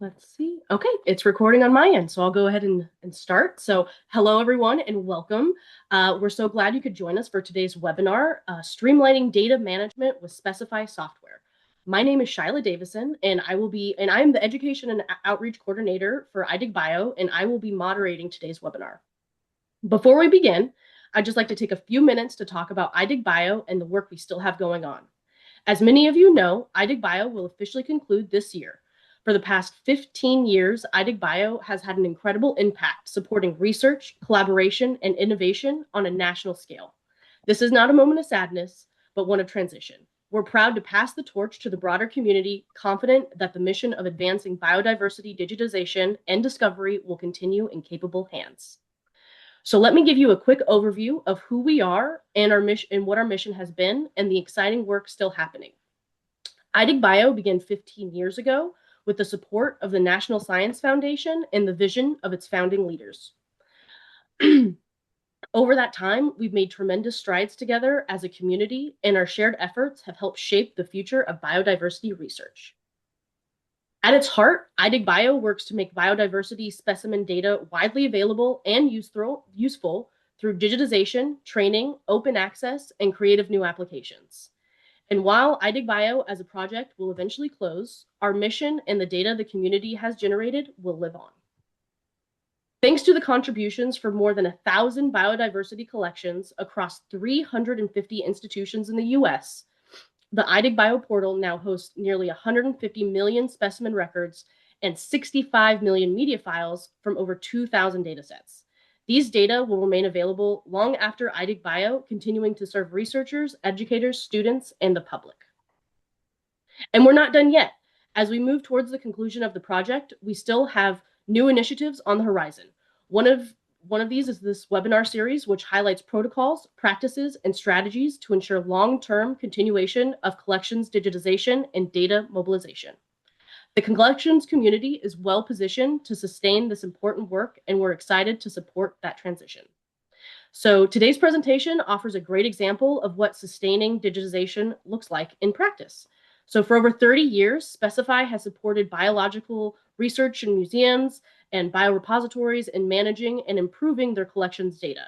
Let's see. Okay, it's recording on my end, so I'll go ahead and start. So hello, everyone, and welcome. We're so glad you could join us for today's webinar, Streamlining Data Management with Specify Software. My name is Shyla Davison, and I am the Education and Outreach Coordinator for iDigBio, and I will be moderating today's webinar. Before we begin, I'd just like to take a few minutes to talk about iDigBio and the work we still have going on. As many of you know, iDigBio will officially conclude this year. For the past 15 years, iDigBio has had an incredible impact supporting research, collaboration, and innovation on a national scale. This is not a moment of sadness, but one of transition. We're proud to pass the torch to the broader community, confident that the mission of advancing biodiversity digitization and discovery will continue in capable hands. So let me give you a quick overview of who we are and our mission and what our mission has been and the exciting work still happening. iDigBio began 15 years ago with the support of the National Science Foundation and the vision of its founding leaders. Over that time, we've made tremendous strides together as a community, and our shared efforts have helped shape the future of biodiversity research. At its heart, iDigBio works to make biodiversity specimen data widely available and useful through digitization, training, open access, and creative new applications. And while iDigBio as a project will eventually close, our mission and the data the community has generated will live on. Thanks to the contributions from more than 1,000 biodiversity collections across 350 institutions in the US, the iDigBio portal now hosts nearly 150 million specimen records and 65 million media files from over 2,000 datasets. These data will remain available long after iDigBio, continuing to serve researchers, educators, students, and the public. And we're not done yet. As we move towards the conclusion of the project, we still have new initiatives on the horizon. One of these is this webinar series, which highlights protocols, practices, and strategies to ensure long-term continuation of collections digitization and data mobilization. The collections community is well positioned to sustain this important work, and we're excited to support that transition. So today's presentation offers a great example of what sustaining digitization looks like in practice. So for over 30 years, Specify has supported biological research in museums and biorepositories in managing and improving their collections data.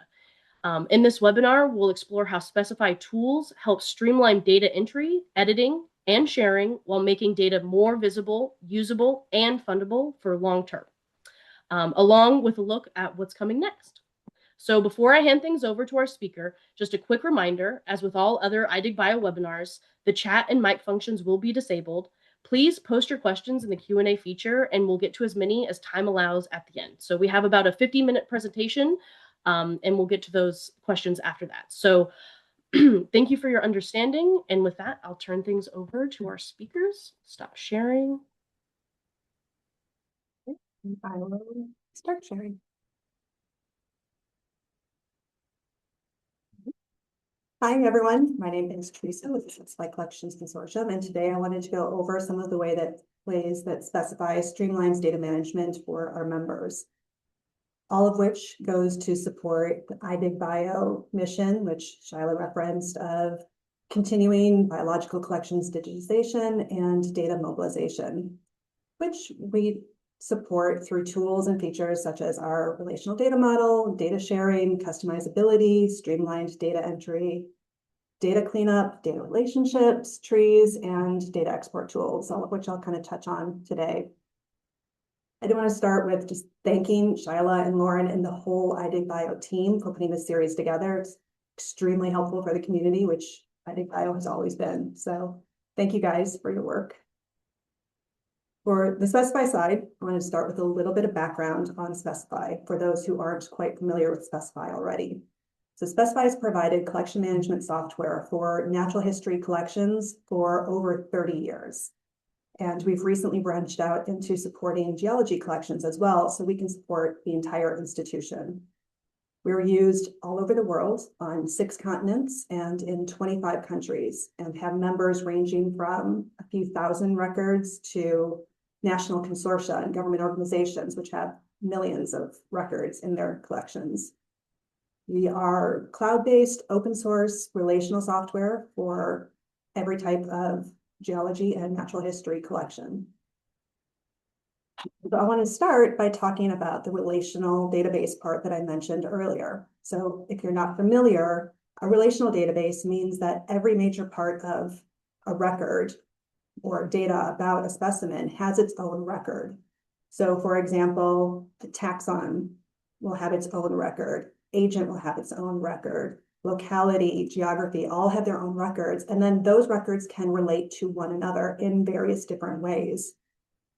In this webinar, we'll explore how Specify tools help streamline data entry, editing, and sharing while making data more visible, usable, and fundable for long term, along with a look at what's coming next. So before I hand things over to our speaker, just a quick reminder, as with all other iDigBio webinars, the chat and mic functions will be disabled. Please post your questions in the Q&A feature, and we'll get to as many as time allows at the end. So we have about a 50-minute presentation, and we'll get to those questions after that. So thank you for your understanding. And with that, I'll turn things over to our speakers. Stop sharing. And I will start sharing. Hi, everyone. My name is Theresa with the Specify Collections Consortium, and today I wanted to go over some of the ways that Specify streamlines data management for our members, all of which goes to support the iDigBio mission, which Shyla referenced, of continuing biological collections digitization and data mobilization, which we support through tools and features such as our relational data model, data sharing, customizability, streamlined data entry, data cleanup, data relationships, trees, and data export tools, all of which I'll kind of touch on today. I do want to start with just thanking Shyla and Lauren and the whole iDigBio team for putting this series together. It's extremely helpful for the community, which iDigBio has always been. So thank you guys for your work. For the Specify side, I want to start with a little bit of background on Specify for those who aren't quite familiar with Specify already. So Specify has provided collection management software for natural history collections for over 30 years. And we've recently branched out into supporting geology collections as well, so we can support the entire institution. We're used all over the world on 6 continents and in 25 countries, and have members ranging from a few thousand records to national consortia and government organizations, which have millions of records in their collections. We are cloud-based, open source, relational software for every type of geology and natural history collection. So I want to start by talking about the relational database part that I mentioned earlier. So if you're not familiar, a relational database means that every major part of a record or data about a specimen has its own record. So for example, the taxon will have its own record, agent will have its own record, locality, geography, all have their own records. And then those records can relate to one another in various different ways.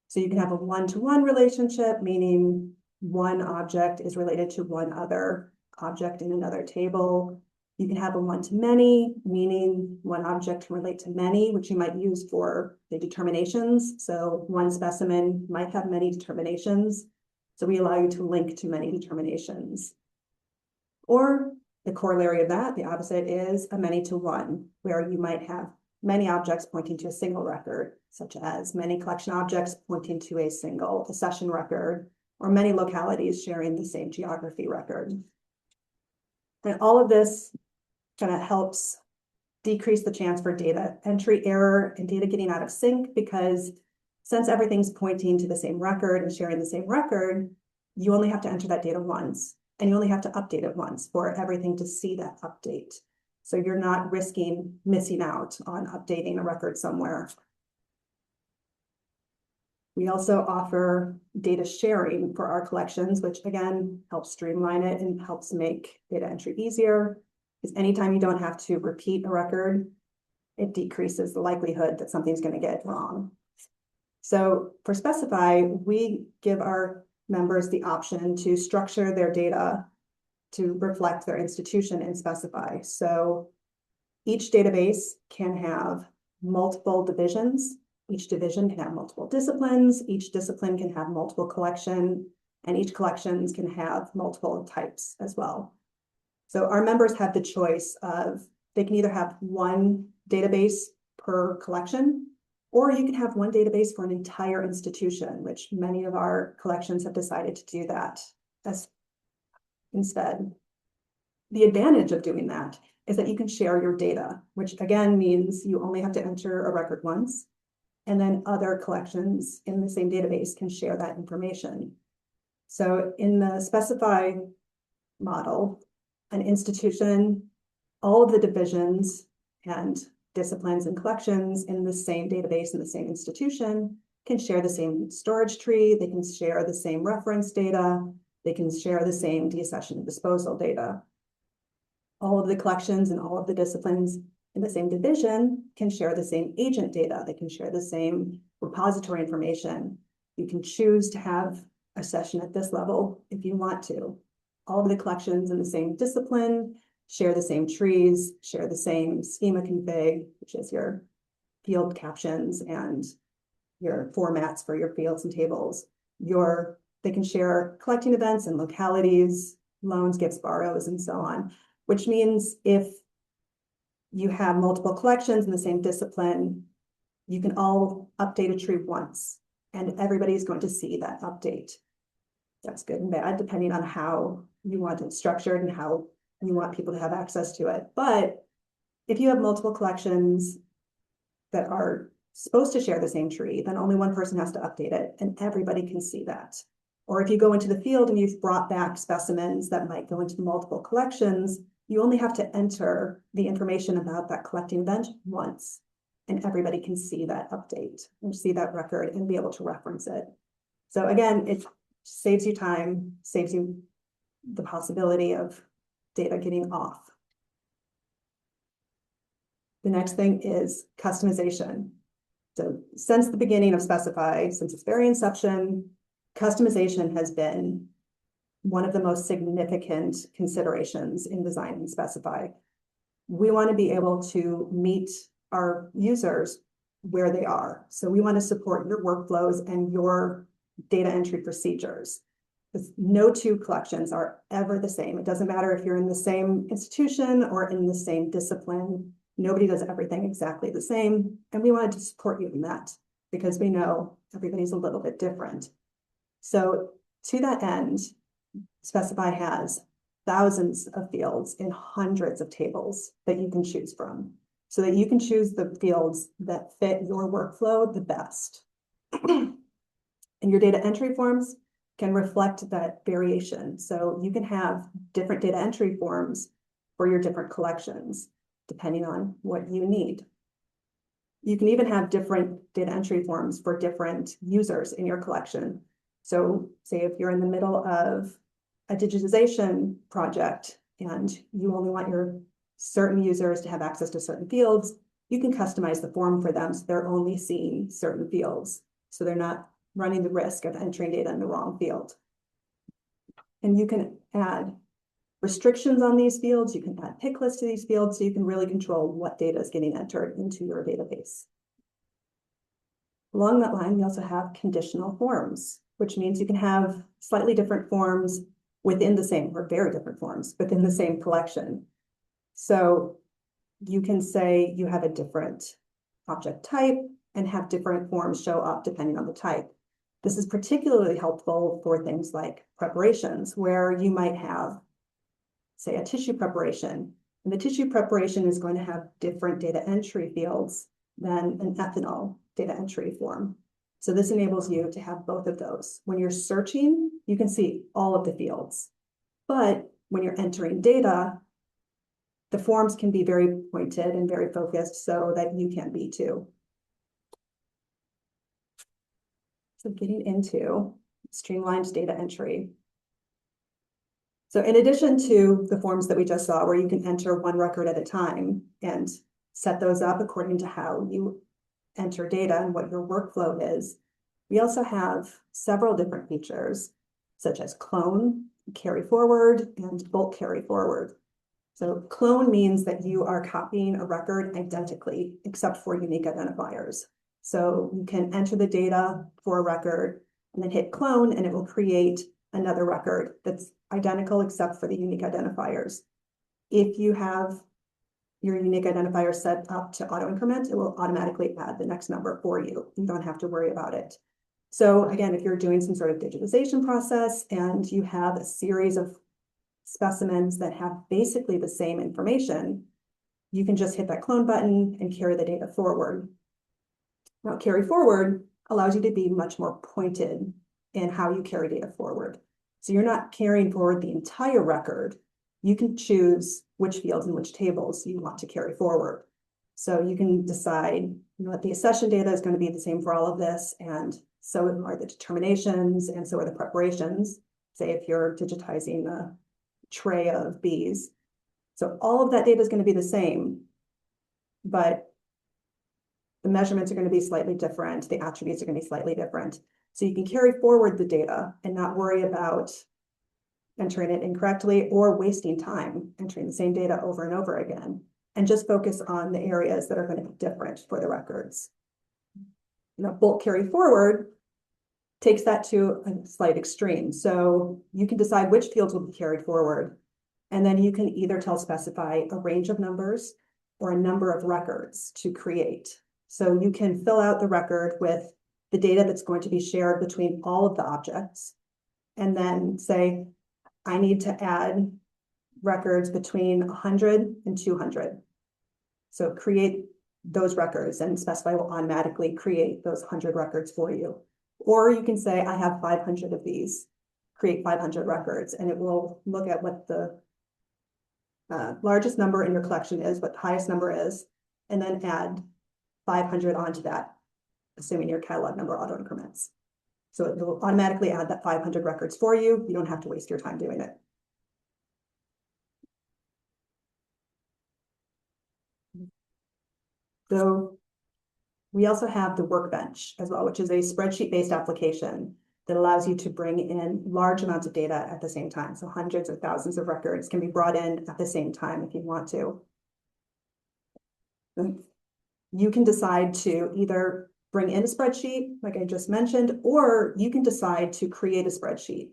So you can have a one-to-one relationship, meaning one object is related to one other object in another table. You can have a one-to-many, meaning one object can relate to many, which you might use for the determinations. So one specimen might have many determinations. So we allow you to link to many determinations. Or the corollary of that, the opposite, is a many-to-one, where you might have many objects pointing to a single record, such as many collection objects pointing to a single accession record, or many localities sharing the same geography record. And all of this kind of helps decrease the chance for data entry error and data getting out of sync, because since everything's pointing to the same record and sharing the same record, you only have to enter that data once, and you only have to update it once for everything to see that update. So you're not risking missing out on updating a record somewhere. We also offer data sharing for our collections, which again helps streamline it and helps make data entry easier. Because anytime you don't have to repeat a record, it decreases the likelihood that something's going to get wrong. So for Specify, we give our members the option to structure their data to reflect their institution in Specify. So each database can have multiple divisions. Each division can have multiple disciplines. Each discipline can have multiple collection, and each collections can have multiple types as well. So our members have the choice of, they can either have one database per collection, or you can have one database for an entire institution, which many of our collections have decided to do that as instead. The advantage of doing that is that you can share your data, which again means you only have to enter a record once, and then other collections in the same database can share that information. So in the Specify model, an institution, all of the divisions and disciplines and collections in the same database in the same institution can share the same storage tree, they can share the same reference data, they can share the same deaccession and disposal data. All of the collections and all of the disciplines in the same division can share the same agent data. They can share the same repository information. You can choose to have a session at this level if you want to. All of the collections in the same discipline share the same trees, share the same schema config, which is your field captions and your formats for your fields and tables. They can share collecting events and localities, loans, gifts, borrows, and so on, which means if you have multiple collections in the same discipline, you can all update a tree once, and everybody's going to see that update. That's good and bad, depending on how you want it structured and how you want people to have access to it. But if you have multiple collections that are supposed to share the same tree, then only one person has to update it, and everybody can see that. Or if you go into the field and you've brought back specimens that might go into multiple collections, you only have to enter the information about that collecting event once, and everybody can see that update and see that record and be able to reference it. So again, it saves you time, saves you the possibility of data getting off. The next thing is customization. So since the beginning of Specify, since its very inception, customization has been one of the most significant considerations in design and Specify. We want to be able to meet our users where they are. So we want to support your workflows and your data entry procedures. No two collections are ever the same. It doesn't matter if you're in the same institution or in the same discipline. Nobody does everything exactly the same. And we wanted to support you in that because we know everybody's a little bit different. So to that end, Specify has thousands of fields in hundreds of tables that you can choose from, so that you can choose the fields that fit your workflow the best. And your data entry forms can reflect that variation. So you can have different data entry forms for your different collections, depending on what you need. You can even have different data entry forms for different users in your collection. So say if you're in the middle of a digitization project and you only want your certain users to have access to certain fields, you can customize the form for them so they're only seeing certain fields. So they're not running the risk of entering data in the wrong field. And you can add restrictions on these fields. You can add pick lists to these fields, so you can really control what data is getting entered into your database. Along that line, we also have conditional forms, which means you can have slightly different forms within the same, or very different forms within the same collection. So you can say you have a different object type and have different forms show up depending on the type. This is particularly helpful for things like preparations, where you might have, say, a tissue preparation. And the tissue preparation is going to have different data entry fields than an ethanol data entry form. So this enables you to have both of those. When you're searching, you can see all of the fields. But when you're entering data, the forms can be very pointed and very focused so that you can be too. So getting into streamlined data entry. So in addition to the forms that we just saw, where you can enter one record at a time and set those up according to how you enter data and what your workflow is, we also have several different features, such as clone, carry forward, and bulk carry forward. So clone means that you are copying a record identically, except for unique identifiers. So you can enter the data for a record and then hit clone, and it will create another record that's identical except for the unique identifiers. If you have your unique identifier set up to auto increment, it will automatically add the next number for you. You don't have to worry about it. So again, if you're doing some sort of digitization process and you have a series of specimens that have basically the same information, you can just hit that clone button and carry the data forward. Now, carry forward allows you to be much more pointed in how you carry data forward. So you're not carrying forward the entire record. You can choose which fields and which tables you want to carry forward. So you can decide, what the accession data is going to be the same for all of this, and so are the determinations, and so are the preparations. Say if you're digitizing a tray of bees. So all of that data is going to be the same, but the measurements are going to be slightly different. The attributes are going to be slightly different. So you can carry forward the data and not worry about entering it incorrectly or wasting time entering the same data over and over again, and just focus on the areas that are going to be different for the records. Bulk carry forward takes that to a slight extreme. So you can decide which fields will be carried forward, and then you can either tell Specify a range of numbers or a number of records to create. So you can fill out the record with the data that's going to be shared between all of the objects, and then say, I need to add records between 100 and 200. So create those records, and Specify will automatically create those 100 records for you. Or you can say, I have 500 of these, create 500 records, and it will look at what the largest number in your collection is, what the highest number is, and then add 500 onto that, assuming your catalog number auto increments. So it will automatically add that 500 records for you. You don't have to waste your time doing it. So we also have the Workbench as well, which is a spreadsheet-based application that allows you to bring in large amounts of data at the same time. So hundreds or thousands of records can be brought in at the same time if you want to. You can decide to either bring in a spreadsheet, like I just mentioned, or you can decide to create a spreadsheet,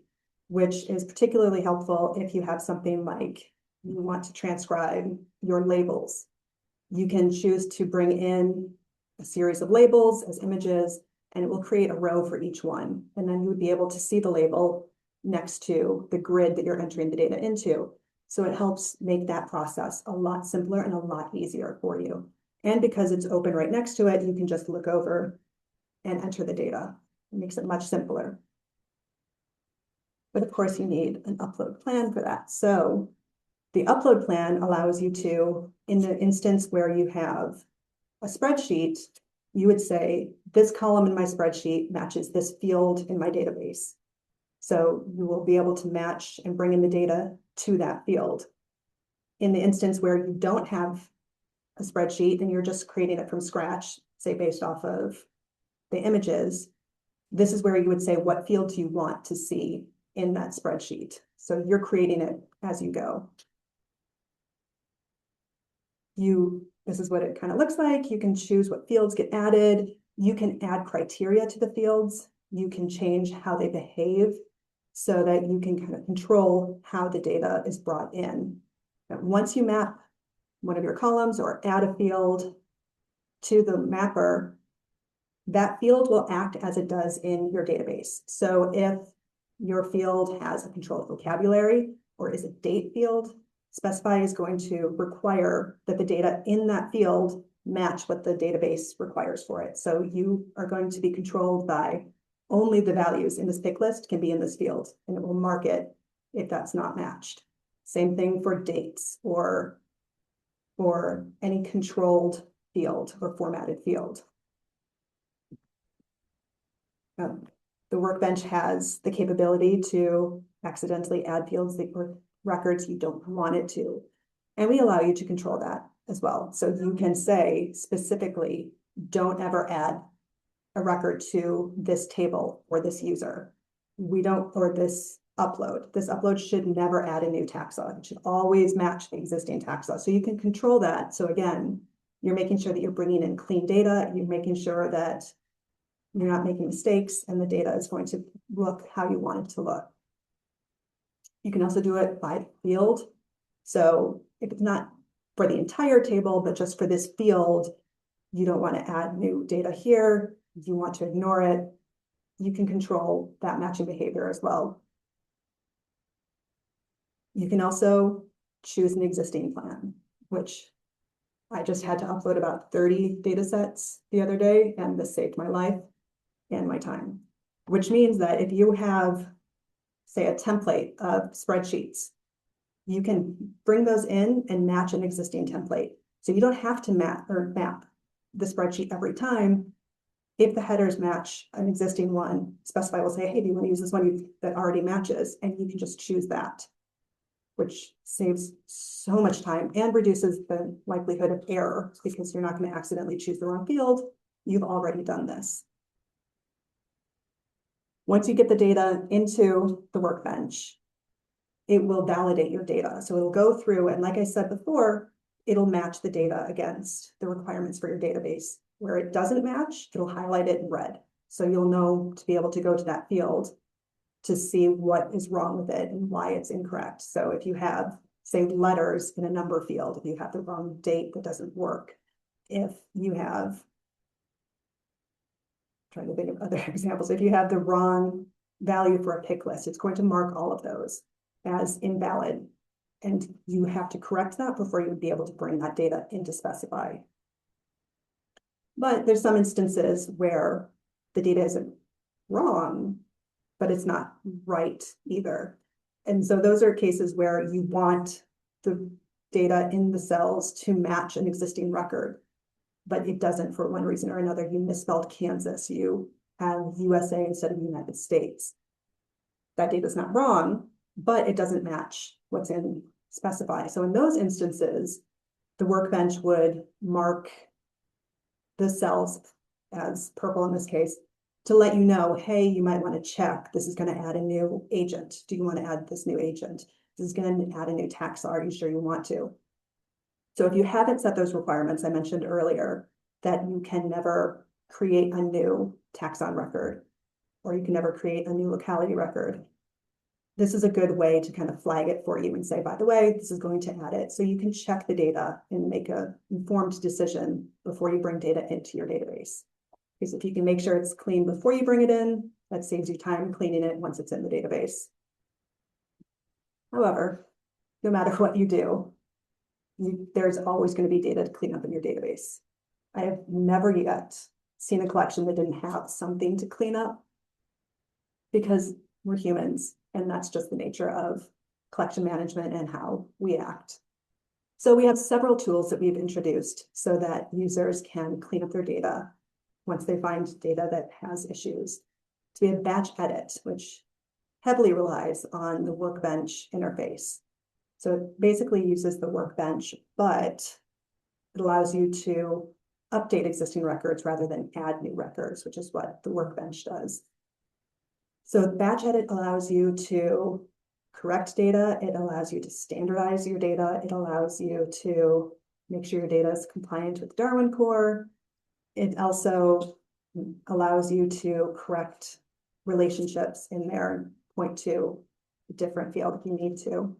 which is particularly helpful if you have something like you want to transcribe your labels. You can choose to bring in a series of labels as images, and it will create a row for each one. And then you would be able to see the label next to the grid that you're entering the data into. So it helps make that process a lot simpler and a lot easier for you. And because it's open right next to it, you can just look over and enter the data It makes it much simpler. But of course, you need an upload plan for that. So the upload plan allows you to, in the instance where you have a spreadsheet, you would say, this column in my spreadsheet matches this field in my database. So you will be able to match and bring in the data to that field. In the instance where you don't have a spreadsheet and you're just creating it from scratch, say based off of the images, this is where you would say, what field do you want to see in that spreadsheet? So you're creating it as you go. This is what it kind of looks like. You can choose what fields get added. You can add criteria to the fields. You can change how they behave so that you can kind of control how the data is brought in. But once you map one of your columns or add a field to the mapper, that field will act as it does in your database. So if your field has a controlled vocabulary or is a date field, Specify is going to require that the data in that field match what the database requires for it. So you are going to be controlled by only the values in this pick list can be in this field, and it will mark it if that's not matched. Same thing for dates or any controlled field or formatted field. The workbench has the capability to accidentally add fields or records you don't want it to. And we allow you to control that as well. So you can say specifically, don't ever add a record to this table or this user. Or this upload. This upload should never add a new taxa. It should always match the existing taxa. So you can control that. So again, you're making sure that you're bringing in clean data. You're making sure that you're not making mistakes and the data is going to look how you want it to look. You can also do it by field. So if it's not for the entire table, but just for this field, you don't want to add new data here. You want to ignore it. You can control that matching behavior as well. You can also choose an existing plan, which I just had to upload about 30 data sets the other day, and this saved my life and my time, which means that if you have, say, a template of spreadsheets, you can bring those in and match an existing template. So you don't have to map the spreadsheet every time. If the headers match an existing one, Specify will say, hey, do you want to use this one that already matches? And you can just choose that, which saves so much time and reduces the likelihood of error because you're not going to accidentally choose the wrong field. You've already done this. Once you get the data into the workbench, it will validate your data. So it'll go through, and like I said before, it'll match the data against the requirements for your database. Where it doesn't match, it'll highlight it in red. So you'll know to be able to go to that field to see what is wrong with it and why it's incorrect. So if you have, say, letters in a number field, if you have the wrong date, that doesn't work. If you have, trying to think of other examples, if you have the wrong value for a pick list, it's going to mark all of those as invalid. And you have to correct that before you would be able to bring that data into Specify. But there's some instances where the data isn't wrong, but it's not right either. And so those are cases where you want the data in the cells to match an existing record, but it doesn't for one reason or another. You misspelled Kansas, you have USA instead of United States. That data is not wrong, but it doesn't match what's in Specify. So in those instances, the workbench would mark the cells as purple in this case to let you know, hey, you might want to check. This is going to add a new agent. Do you want to add this new agent? This is going to add a new taxa. Are you sure you want to? So if you haven't set those requirements, I mentioned earlier that you can never create a new taxon record, or you can never create a new locality record. This is a good way to kind of flag it for you and say, by the way, this is going to add it. So you can check the data and make an informed decision before you bring data into your database. Because if you can make sure it's clean before you bring it in, that saves you time cleaning it once it's in the database. However, no matter what you do, there's always going to be data to clean up in your database. I have never yet seen a collection that didn't have something to clean up. because we're humans, and that's just the nature of collection management and how we act. So we have several tools that we've introduced so that users can clean up their data once they find data that has issues. So we have batch edit, which heavily relies on the workbench interface. So it basically uses the workbench, but it allows you to update existing records rather than add new records, which is what the workbench does. So batch edit allows you to correct data. It allows you to standardize your data. It allows you to make sure your data is compliant with Darwin Core. It also allows you to correct relationships in there and point to a different field if you need to.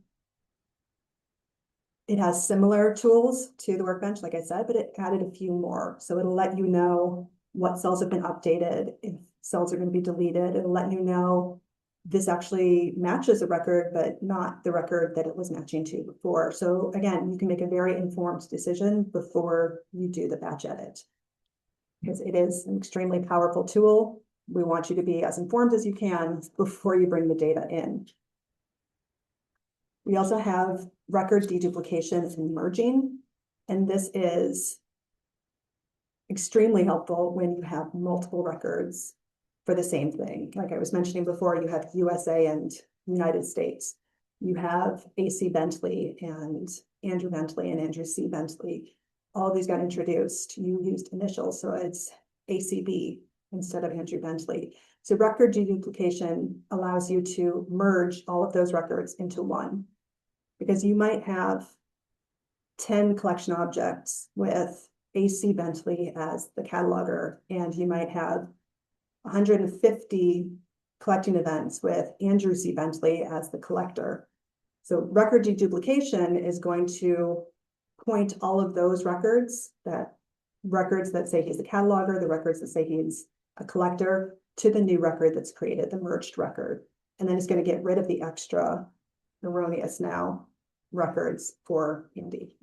It has similar tools to the workbench, like I said, but it added a few more. So it'll let you know what cells have been updated, if cells are going to be deleted. It'll let you know this actually matches a record, but not the record that it was matching to before. So again, you can make a very informed decision before you do the batch edit, because it is an extremely powerful tool. We want you to be as informed as you can before you bring the data in. We also have record deduplication and merging, and this is extremely helpful when you have multiple records for the same thing. Like I was mentioning before, you have USA and United States. You have AC Bentley and Andrew Bentley and Andrew C. Bentley. All of these got introduced. You used initials, so it's ACB instead of Andrew Bentley. So record deduplication allows you to merge all of those records into one, because you might have 10 collection objects with AC Bentley as the cataloger, and you might have 150 collecting events with Andrew C. Bentley as the collector. So record deduplication is going to point all of those records that say he's the cataloger, the records that say he's a collector, to the new record that's created, the merged record. And then it's going to get rid of the extra erroneous now records for Andy.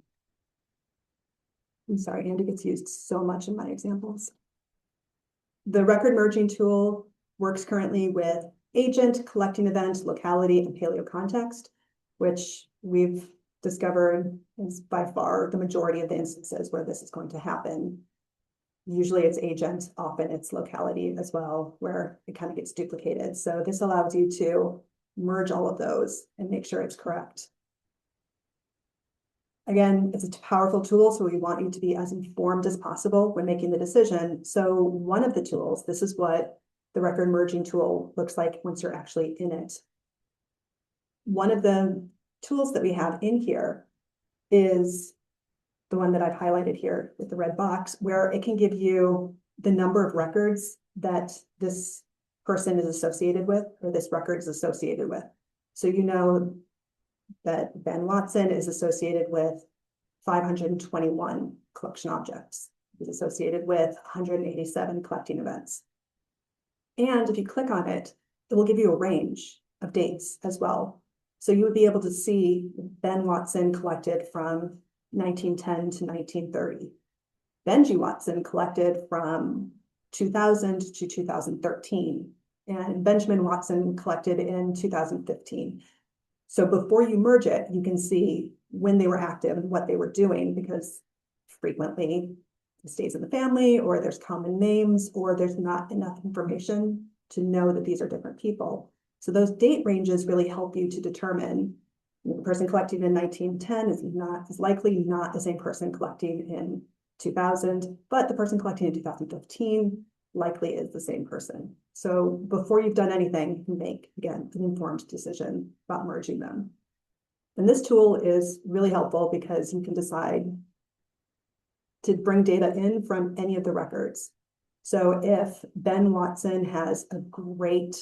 I'm sorry, Andy gets used so much in my examples. The record merging tool works currently with agent, collecting event, locality, and paleocontext, which we've discovered is by far the majority of the instances where this is going to happen. Usually it's agent, often it's locality as well, where it kind of gets duplicated. So this allows you to merge all of those and make sure it's correct. Again, it's a powerful tool, so we want you to be as informed as possible when making the decision. So one of the tools, this is what the record merging tool looks like once you're actually in it. One of the tools that we have in here is the one that I've highlighted here with the red box, where it can give you the number of records that this person is associated with, or this record is associated with. So you know that Ben Watson is associated with 521 collection objects. He's associated with 187 collecting events. And if you click on it, it will give you a range of dates as well. So you would be able to see Ben Watson collected from 1910 to 1930. Benji Watson collected from 2000 to 2013. And Benjamin Watson collected in 2015. So before you merge it, you can see when they were active and what they were doing, because frequently it stays in the family, or there's common names, or there's not enough information to know that these are different people. So those date ranges really help you to determine the person collecting in 1910 is likely not the same person collecting in 2000, but the person collecting in 2015 likely is the same person. So before you've done anything, you can make, again, an informed decision about merging them. And this tool is really helpful because you can decide to bring data in from any of the records. So if Ben Watson has a great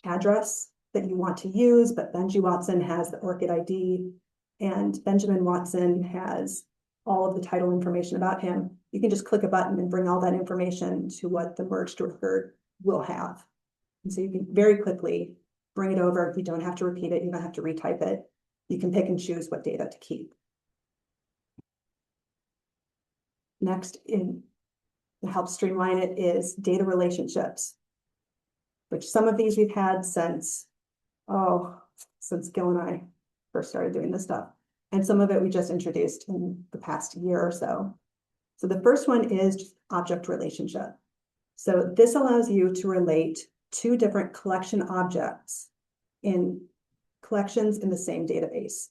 address that you want to use, but Benji Watson has the ORCID ID and Benjamin Watson has all of the title information about him, you can just click a button and bring all that information to what the merged record will have. And so you can very quickly bring it over. You don't have to repeat it. You don't have to retype it. You can pick and choose what data to keep. Next, to help streamline it, is data relationships. which some of these we've had since Gil and I first started doing this stuff. And some of it we just introduced in the past year or so. So the first one is just object relationship. So this allows you to relate two different collection objects in collections in the same database.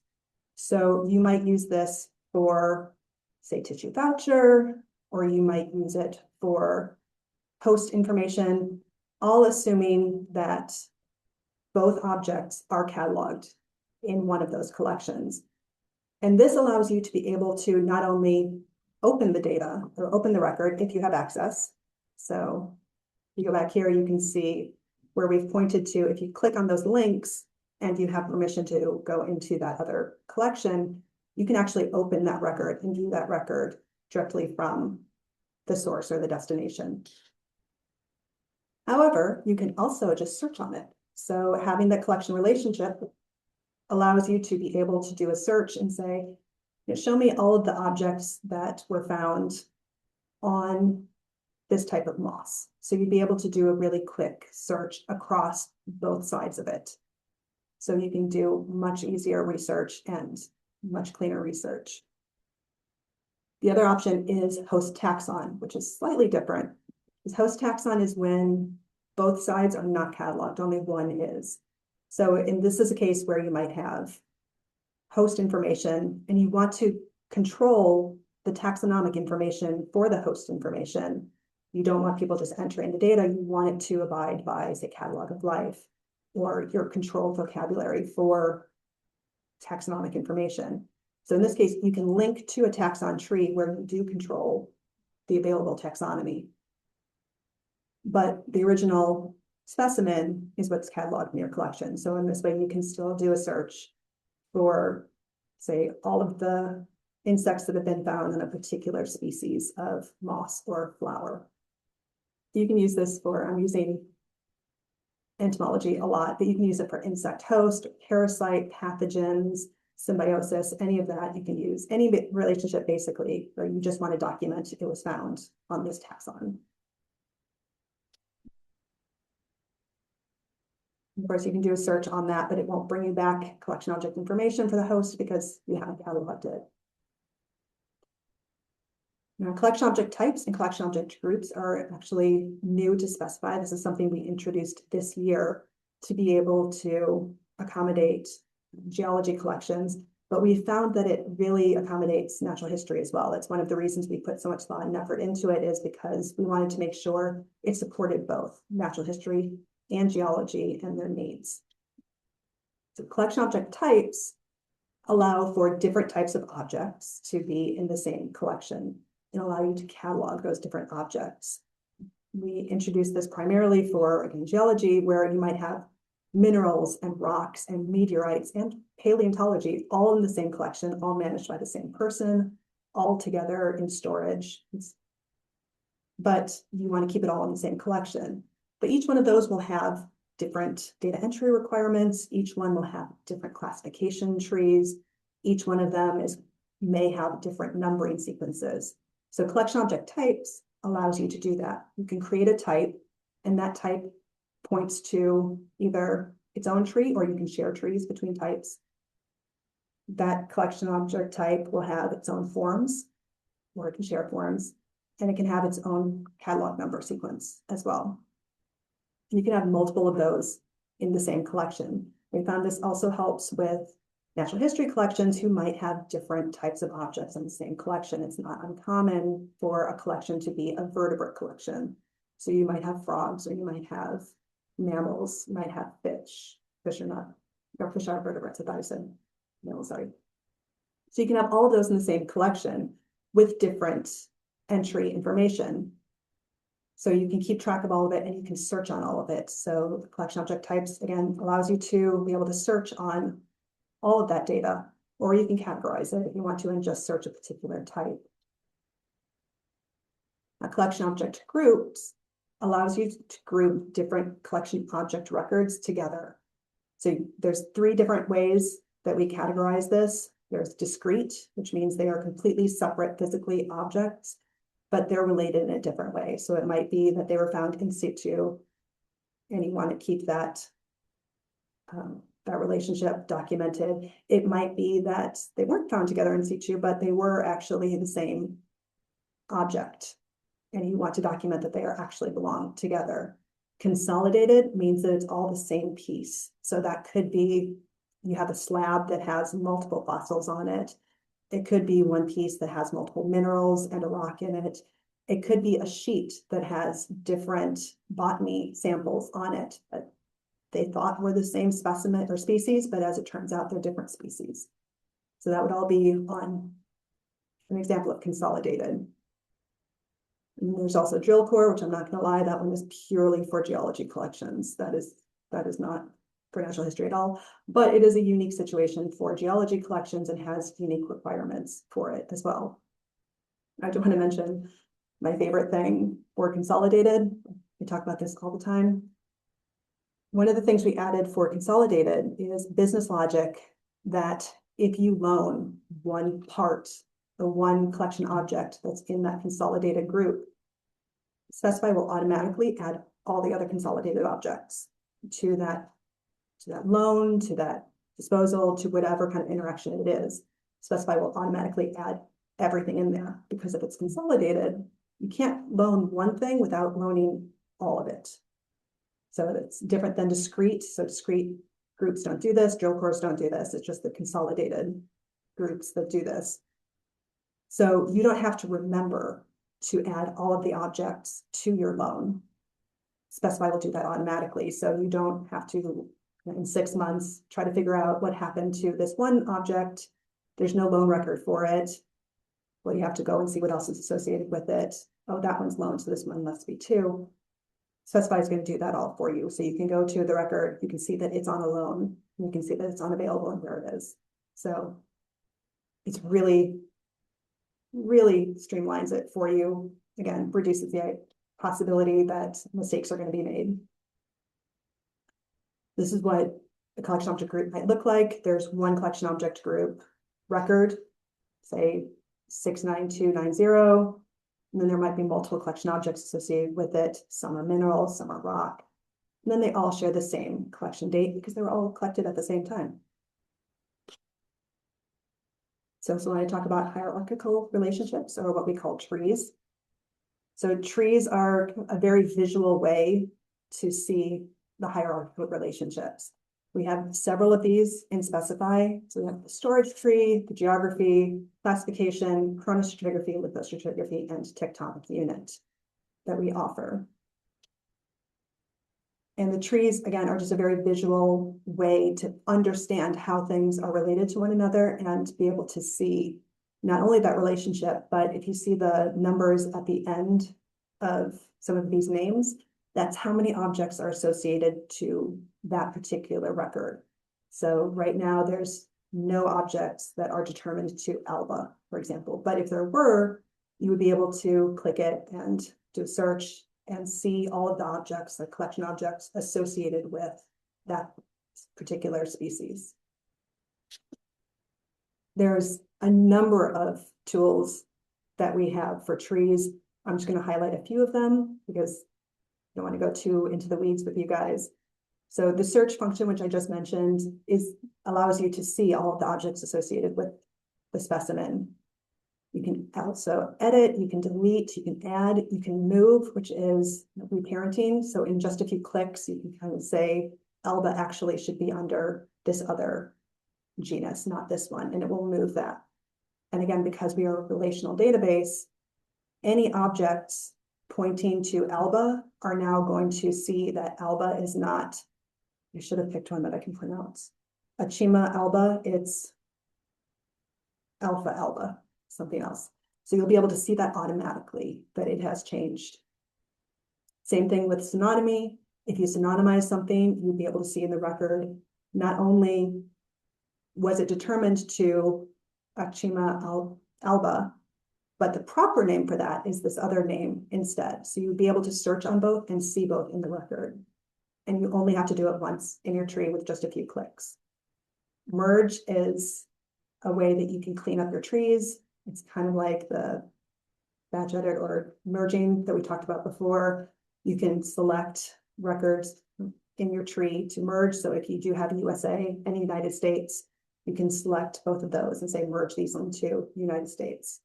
So you might use this for, say, tissue voucher, or you might use it for host information, all assuming that both objects are cataloged in one of those collections. And this allows you to be able to not only open the data or open the record if you have access. So you go back here, you can see where we've pointed to, if you click on those links and you have permission to go into that other collection, you can actually open that record and view that record directly from the source or the destination. However, you can also just search on it. So having that collection relationship allows you to be able to do a search and say, show me all of the objects that were found on this type of moss. So you'd be able to do a really quick search across both sides of it. So you can do much easier research and much cleaner research. The other option is host taxon, which is slightly different. Host taxon is when both sides are not cataloged, only one is. So this is a case where you might have host information and you want to control the taxonomic information for the host information. You don't want people just entering the data. You want it to abide by, say, catalog of life or your controlled vocabulary for taxonomic information. So in this case, you can link to a taxon tree where you do control the available taxonomy. But the original specimen is what's cataloged in your collection. So in this way, you can still do a search for, say, all of the insects that have been found in a particular species of moss or flower. You can use this for, I'm using entomology a lot, but you can use it for insect host, parasite, pathogens, symbiosis, any of that you can use. Any relationship, basically, where you just want to document it was found on this taxon. Of course, you can do a search on that, but it won't bring you back collection object information for the host because you haven't cataloged it. Now, collection object types and collection object groups are actually new to Specify. This is something we introduced this year to be able to accommodate geology collections, but we found that it really accommodates natural history as well. It's one of the reasons we put so much thought and effort into it, is because we wanted to make sure it supported both natural history and geology and their needs. So collection object types allow for different types of objects to be in the same collection and allow you to catalog those different objects. We introduced this primarily for, again, geology, where you might have minerals and rocks and meteorites and paleontology all in the same collection, all managed by the same person, all together in storage. But you want to keep it all in the same collection. But each one of those will have different data entry requirements. Each one will have different classification trees. Each one of them may have different numbering sequences. So collection object types allows you to do that. You can create a type, and that type points to either its own tree, or you can share trees between types. That collection object type will have its own forms, or it can share forms, and it can have its own catalog number sequence as well. You can have multiple of those in the same collection. We found this also helps with natural history collections who might have different types of objects in the same collection. It's not uncommon for a collection to be a vertebrate collection. So you might have frogs, or you might have mammals, you might have fish. Fish are not, or fish are vertebrates, I thought I said mammals, sorry. So you can have all of those in the same collection with different entry information. So you can keep track of all of it and you can search on all of it. So the collection object types, again, allows you to be able to search on all of that data, or you can categorize it if you want to and just search a particular type. Now, collection object groups allows you to group different collection object records together. So there's 3 different ways that we categorize this. There's discrete, which means they are completely separate physically objects, but they're related in a different way. So it might be that they were found in situ and you want to keep that that relationship documented. It might be that they weren't found together in situ, but they were actually the same object, and you want to document that they are actually belong together. Consolidated means that it's all the same piece. So that could be, you have a slab that has multiple fossils on it. It could be one piece that has multiple minerals and a rock in it. It could be a sheet that has different botany samples on it that they thought were the same specimen or species, but as it turns out, they're different species. So that would all be on an example of consolidated. And there's also drill core, which I'm not going to lie, that one is purely for geology collections. That is not for natural history at all, but it is a unique situation for geology collections and has unique requirements for it as well. I do want to mention my favorite thing for consolidated. We talk about this all the time. One of the things we added for consolidated is business logic that if you loan one part, the one collection object that's in that consolidated group, Specify will automatically add all the other consolidated objects to that loan, to that disposal, to whatever kind of interaction it is. Specify will automatically add everything in there, because if it's consolidated, you can't loan one thing without loaning all of it. So it's different than discrete. So discrete groups don't do this, drill cores don't do this. It's just the consolidated groups that do this. So you don't have to remember to add all of the objects to your loan. Specify will do that automatically. So you don't have to, in 6 months, try to figure out what happened to this one object. There's no loan record for it. Well, you have to go and see what else is associated with it. Oh, that one's loaned, so this one must be too. Specify is going to do that all for you. So you can go to the record, you can see that it's on a loan, you can see that it's unavailable and where it is. So it's really streamlines it for you. Again, reduces the possibility that mistakes are going to be made. This is what a collection object group might look like. There's one collection object group record, say 69290. And then there might be multiple collection objects associated with it. Some are minerals, some are rock. And then they all share the same collection date because they were all collected at the same time. So when I talk about hierarchical relationships, or what we call trees. So trees are a very visual way to see the hierarchical relationships. We have several of these in Specify. So we have the storage tree, the geography, classification, chronostratigraphy, lithostratigraphy, and tectonic unit that we offer. And the trees, again, are just a very visual way to understand how things are related to one another and be able to see not only that relationship, but if you see the numbers at the end of some of these names, that's how many objects are associated to that particular record. So right now there's no objects that are determined to Alba, for example. But if there were, you would be able to click it and do a search and see all of the objects, the collection objects associated with that particular species. There's a number of tools that we have for trees. I'm just going to highlight a few of them because I don't want to go too into the weeds with you guys. So the search function, which I just mentioned, allows you to see all of the objects associated with the specimen. You can also edit, you can delete, you can add, you can move, which is reparenting. So in just a few clicks, you can kind of say, Alba actually should be under this other genus, not this one, and it will move that. And again, because we are a relational database, any objects pointing to Alba are now going to see that Alba is not, I should have picked one that I can pronounce. Achima alba, it's alpha alba, something else. So you'll be able to see that automatically, that it has changed. Same thing with synonymy. If you synonymize something, you'll be able to see in the record, not only was it determined to Achima alba, but the proper name for that is this other name instead. So you'd be able to search on both and see both in the record. And you only have to do it once in your tree with just a few clicks. Merge is a way that you can clean up your trees. It's kind of like the batch edit or merging that we talked about before. You can select records in your tree to merge. So if you do have USA and United States, you can select both of those and say merge these into United States.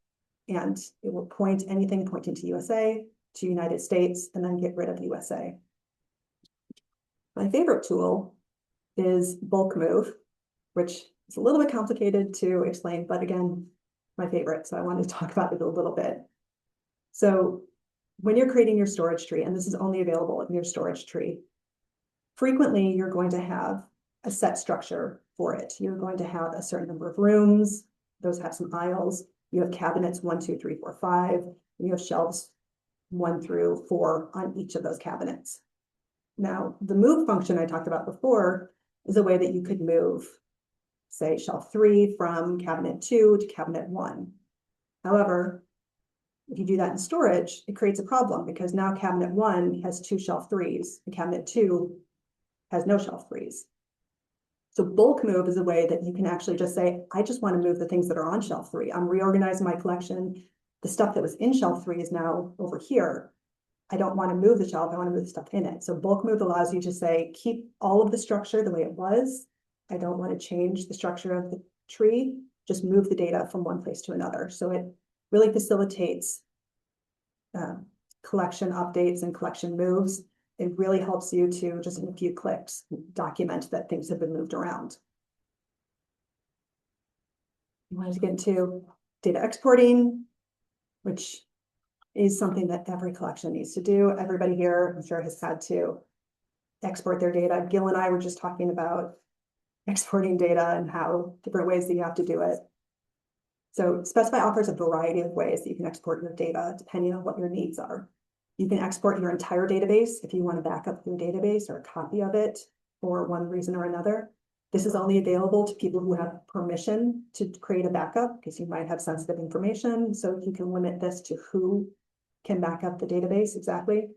And it will point anything pointing to USA, to United States, and then get rid of USA. My favorite tool is bulk move, which is a little bit complicated to explain, but again, my favorite. So I wanted to talk about it a little bit. So when you're creating your storage tree, and this is only available in your storage tree, frequently you're going to have a set structure for it. You're going to have a certain number of rooms. Those have some aisles. You have cabinets 1, 2, 3, 4, 5. And you have shelves 1 through 4 on each of those cabinets. Now, the move function I talked about before is a way that you could move, say, shelf 3 from cabinet 2 to cabinet 1. However, if you do that in storage, it creates a problem because now cabinet 1 has 2 shelf 3s and cabinet 2 has no shelf 3s. So bulk move is a way that you can actually just say, I just want to move the things that are on shelf 3. I'm reorganizing my collection. The stuff that was in shelf 3 is now over here. I don't want to move the shelf. I want to move the stuff in it. So bulk move allows you to say, keep all of the structure the way it was. I don't want to change the structure of the tree. Just move the data from one place to another. So it really facilitates collection updates and collection moves. It really helps you to just in a few clicks document that things have been moved around. You wanted to get into data exporting, which is something that every collection needs to do. Everybody here, I'm sure, has had to export their data. Gil and I were just talking about exporting data and how different ways that you have to do it. So Specify offers a variety of ways that you can export your data depending on what your needs are. You can export your entire database if you want to back up your database or a copy of it for one reason or another. This is only available to people who have permission to create a backup because you might have sensitive information. So you can limit this to who can back up the database exactly.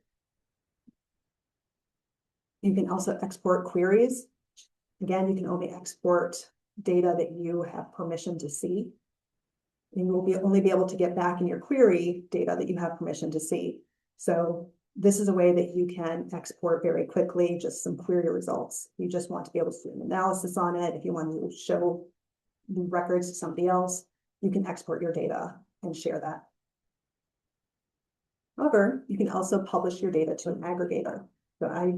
You can also export queries. Again, you can only export data that you have permission to see. And you will only be able to get back in your query data that you have permission to see. So this is a way that you can export very quickly, just some query results. You just want to be able to do an analysis on it. If you want to show the records to somebody else, you can export your data and share that. However, you can also publish your data to an aggregator. So I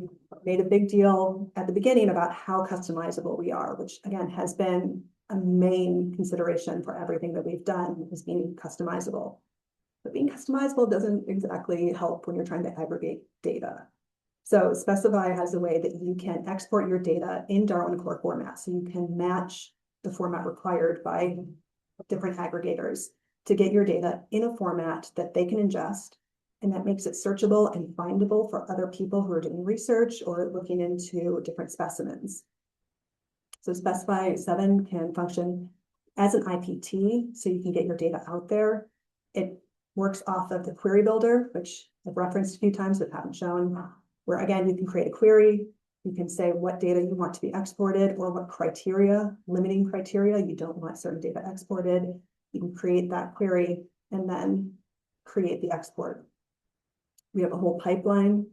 made a big deal at the beginning about how customizable we are, which again has been a main consideration for everything that we've done is being customizable. But being customizable doesn't exactly help when you're trying to aggregate data. So Specify has a way that you can export your data in Darwin Core format. So you can match the format required by different aggregators to get your data in a format that they can ingest. And that makes it searchable and findable for other people who are doing research or looking into different specimens. So Specify 7 can function as an IPT, so you can get your data out there. It works off of the query builder, which I've referenced a few times but haven't shown, where again, you can create a query. You can say what data you want to be exported or what criteria, limiting criteria, you don't want certain data exported. You can create that query and then create the export. We have a whole pipeline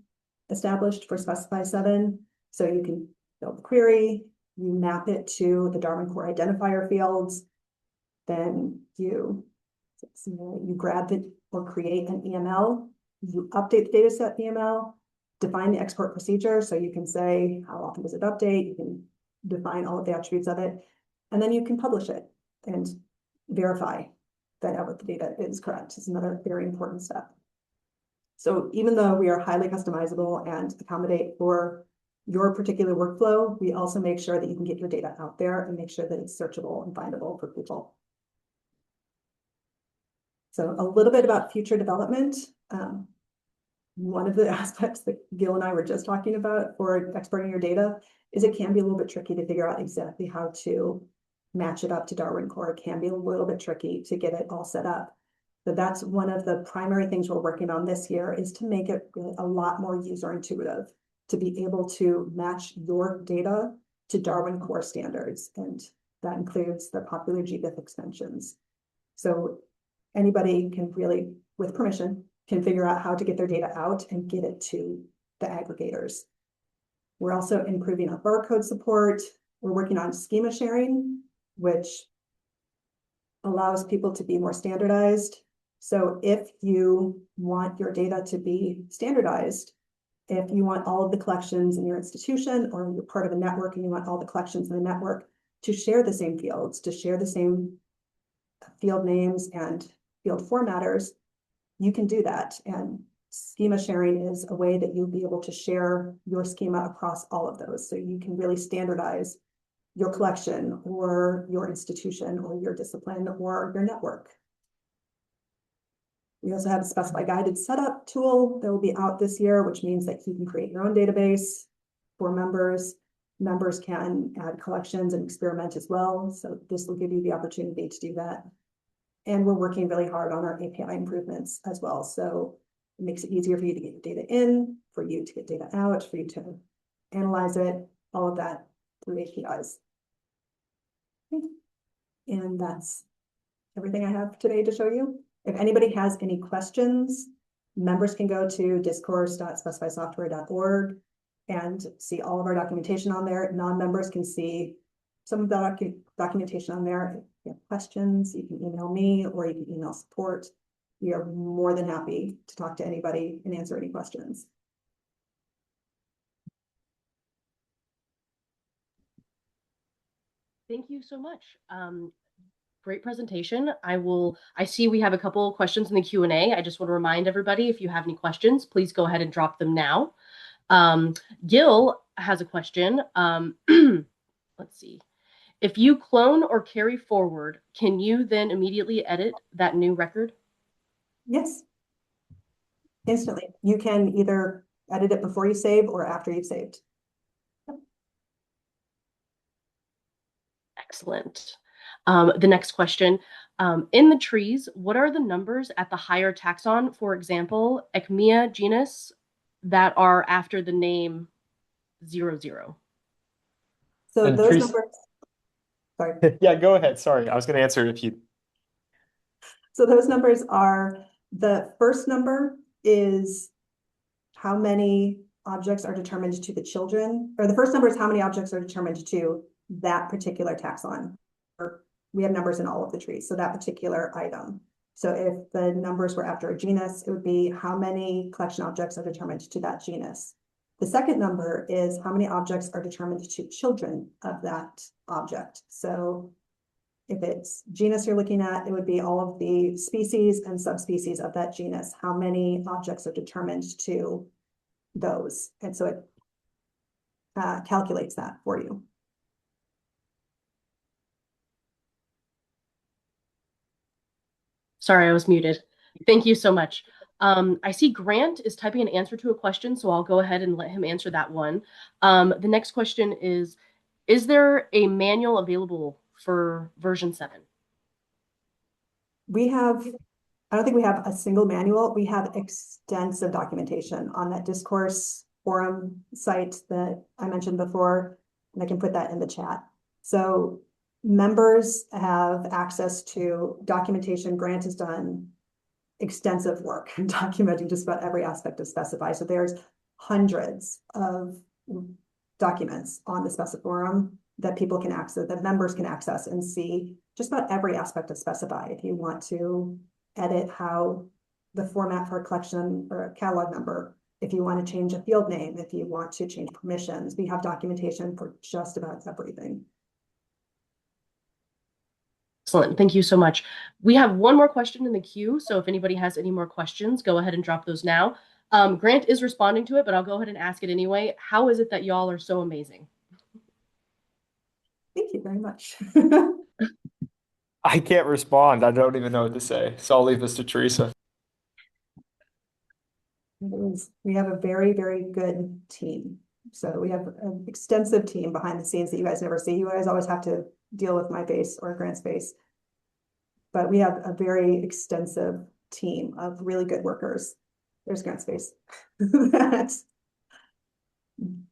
established for Specify 7. So you can build the query, you map it to the Darwin Core identifier fields, then you grab it or create an EML, you update the data set EML, define the export procedure. So you can say, how often does it update? You can define all of the attributes of it, and then you can publish it and verify that the data is correct. It's another very important step. So even though we are highly customizable and accommodate for your particular workflow, we also make sure that you can get your data out there and make sure that it's searchable and findable for people. So a little bit about future development. One of the aspects that Gil and I were just talking about for exporting your data is it can be a little bit tricky to figure out exactly how to match it up to Darwin Core. It can be a little bit tricky to get it all set up. So that's one of the primary things we're working on this year is to make it really a lot more user intuitive, to be able to match your data to Darwin Core standards. And that includes the popular GBIF extensions. So anybody can really, with permission, can figure out how to get their data out and get it to the aggregators. We're also improving our barcode support. We're working on schema sharing, which allows people to be more standardized. So if you want your data to be standardized, if you want all of the collections in your institution or you're part of a network and you want all the collections in the network to share the same fields, to share the same field names and field formatters, you can do that. And schema sharing is a way that you'll be able to share your schema across all of those. So you can really standardize your collection or your institution or your discipline or your network. We also have a Specify guided setup tool that will be out this year, which means that you can create your own database for members. Members can add collections and experiment as well. So this will give you the opportunity to do that. And we're working really hard on our API improvements as well. So it makes it easier for you to get your data in, for you to get data out, for you to analyze it, all of that through APIs. Okay. And that's everything I have today to show you. If anybody has any questions, members can go to discourse.specifysoftware.org and see all of our documentation on there. Non-members can see some of the documentation on there. If you have questions, you can email me or you can email support. We are more than happy to talk to anybody and answer any questions. Thank you so much. Great presentation. I see we have a couple of questions in the Q&A. I just want to remind everybody, if you have any questions, please go ahead and drop them now. Gil has a question. Let's see. If you clone or carry forward, can you then immediately edit that new record? Yes. Instantly. You can either edit it before you save or after you've saved. Excellent. The next question, in the trees, what are the numbers at the higher taxon, for example, Echmea genus, that are after the name 00? So And those Theresa, numbers, sorry. yeah, go ahead. Sorry, I was going to answer if you. So those numbers are, the first number is how many objects are determined to the children, or the first number is how many objects are determined to that particular taxon. We have numbers in all of the trees, so that particular item. So if the numbers were after a genus, it would be how many collection objects are determined to that genus. The second number is how many objects are determined to children of that object. So if it's genus you're looking at, it would be all of the species and subspecies of that genus. How many objects are determined to those? And so it calculates that for you. Sorry, I was muted. Thank you so much. I see Grant is typing an answer to a question, so I'll go ahead and let him answer that one. The next question is there a manual available for version 7? We have, I don't think we have a single manual. We have extensive documentation on that discourse forum site that I mentioned before, and I can put that in the chat. So members have access to documentation. Grant has done extensive work in documenting just about every aspect of Specify. So there's hundreds of documents on the Specify forum that people can access, that members can access and see just about every aspect of Specify. If you want to edit how the format for a collection or a catalog number, if you want to change a field name, if you want to change permissions, we have documentation for just about everything. Excellent. Thank you so much. We have one more question in the queue, so if anybody has any more questions, go ahead and drop those now. Grant is responding to it, but I'll go ahead and ask it anyway. How is it that y'all are so amazing? Thank you very much. I can't respond. I don't even know what to say. So I'll leave this to Theresa. We have a very, very good team. So we have an extensive team behind the scenes that you guys never see. You guys always have to deal with my face or Grant's face. But we have a very extensive team of really good workers. There's Grant's face.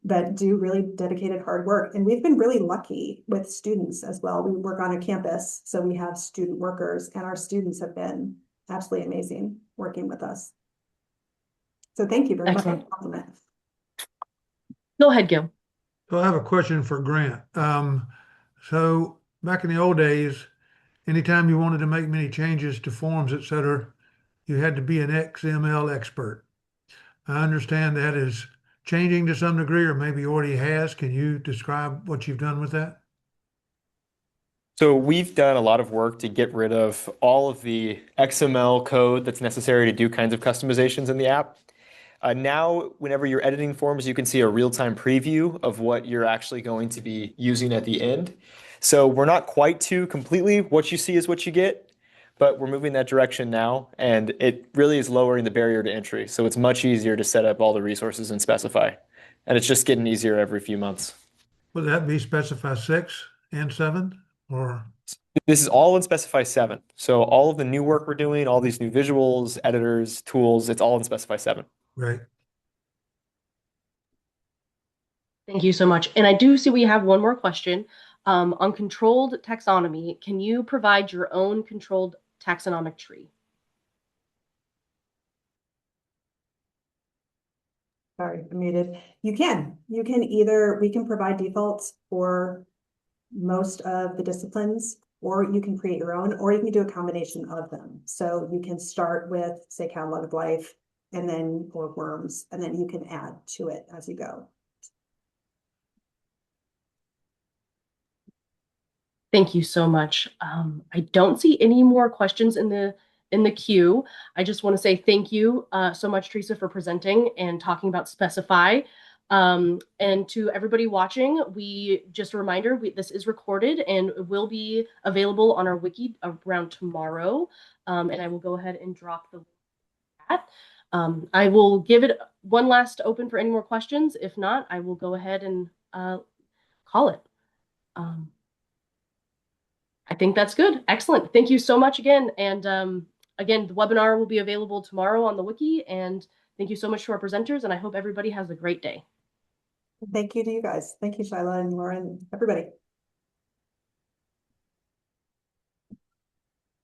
that do really dedicated hard work. And we've been really lucky with students as well. We work on a campus, so we have student workers, and our students have been absolutely amazing working with us. So thank you very much for the compliment. Go ahead, Gil. So I have a question for Grant. So back in the old days, anytime you wanted to make many changes to forms, et cetera, you had to be an XML expert. I understand that is changing to some degree, or maybe already has. Can you describe what you've done with that? So we've done a lot of work to get rid of all of the XML code that's necessary to do kinds of customizations in the app. Now, whenever you're editing forms, you can see a real-time preview of what you're actually going to be using at the end. So we're not quite to completely what you see is what you get, but we're moving that direction now, and it really is lowering the barrier to entry. So it's much easier to set up all the resources and specify, and it's just getting easier every few months. Would that be Specify 6 and 7? Or This is all in Specify 7. So all of the new work we're doing, all these new visuals, editors, tools, it's all in Specify 7. right? Thank you so much. And I do see we have one more question. On controlled taxonomy, can you provide your own controlled taxonomic tree? Sorry, I'm muted. You can either, we can provide defaults for most of the disciplines, or you can create your own, or you can do a combination of them. So you can start with, say, catalog of life, and then, or worms, and then you can add to it as you go. Thank you so much. I don't see any more questions in the queue. I just want to say thank you so much, Theresa, for presenting and talking about Specify. And to everybody watching, just a reminder, this is recorded and will be available on our wiki around tomorrow. And I will go ahead and drop the chat. I will give it one last open for any more questions. If not, I will go ahead and call it. I think that's good. Excellent. Thank you so much again. And again, the webinar will be available tomorrow on the wiki. And thank you so much to our presenters. And I hope everybody has a great day. Thank you to you guys. Thank you, Shyla and Lauren, everybody.